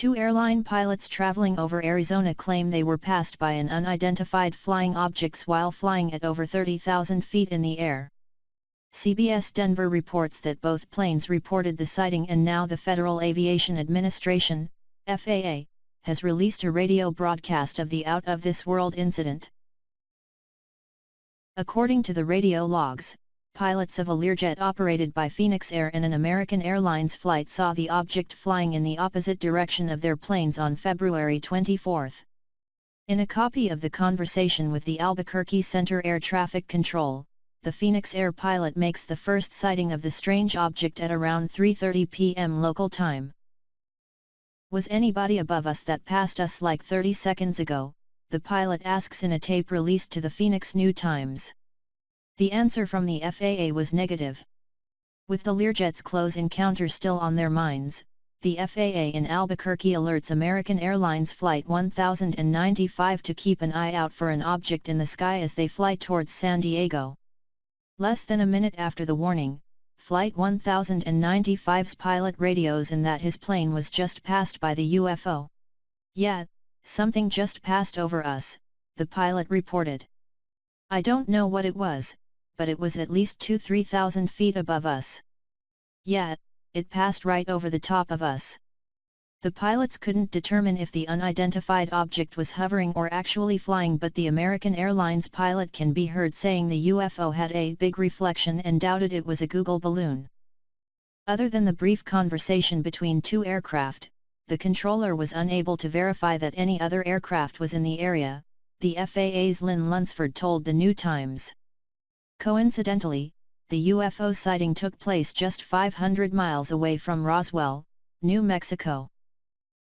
Two airline pilots traveling over Arizona claim they were passed by an unidentified flying objects while flying at over 30,000 feet in the air. CBS Denver reports that both planes reported the sighting, and now the Federal Aviation Administration, FAA, has released a radio broadcast of the out-of-this-world incident. According to the radio logs, pilots of a Learjet operated by Phoenix Air and an American Airlines flight saw the object flying in the opposite direction of their planes on February 24. In a copy of the conversation with the Albuquerque Center Air Traffic Control, the Phoenix Air pilot makes the first sighting of the strange object at around 3:30 p.m. local time. "Was anybody above us that passed us like 30 seconds ago?" the pilot asks in a tape released to the Phoenix New Times. The answer from the FAA was negative. With the Learjet's close encounter still on their minds, the FAA in Albuquerque alerts American Airlines Flight 1095 to keep an eye out for an object in the sky as they fly towards San Diego. Less than a minute after the warning, Flight 1095's pilot radios in that his plane was just passed by the UFO. "Yeah, something just passed over us," the pilot reported. "I don't know what it was, but it was at least 2,000–3,000 feet above us. Yeah, it passed right over the top of us." The pilots couldn't determine if the unidentified object was hovering or actually flying, but the American Airlines pilot can be heard saying the UFO had a big reflection and doubted it was a Google balloon. Other than the brief conversation between two aircraft, the controller was unable to verify that any other aircraft was in the area, the FAA's Lynn Lunsford told the New Times. Coincidentally, the UFO sighting took place just 500 miles away from Roswell, New Mexico.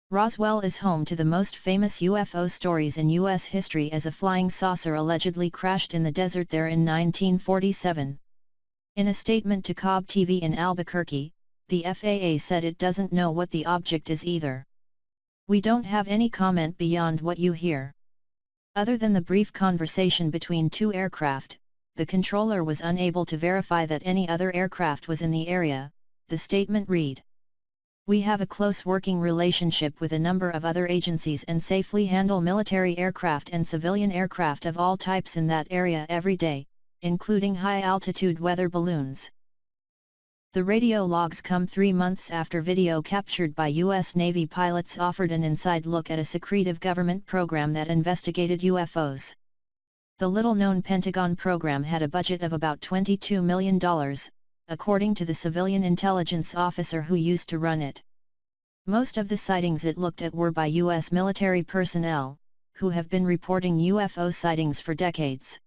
Roswell is home to the most famous UFO stories in U.S. history, as a flying saucer allegedly crashed in the desert there in 1947. In a statement to Cobb TV in Albuquerque, the FAA said it doesn't know what the object is either. "We don't have any comment beyond what you hear." Other than the brief conversation between two aircraft, the controller was unable to verify that any other aircraft was in the area, the statement read. "We have a close working relationship with a number of other agencies and safely handle military aircraft and civilian aircraft of all types in that area every day, including high-altitude weather balloons." The radio logs come 3 months after video captured by U.S. Navy pilots offered an inside look at a secretive government program that investigated UFOs. The little-known Pentagon program had a budget of about $22 million, according to the civilian intelligence officer who used to run it. Most of the sightings it looked at were by U.S. military personnel, who have been reporting UFO sightings for decades.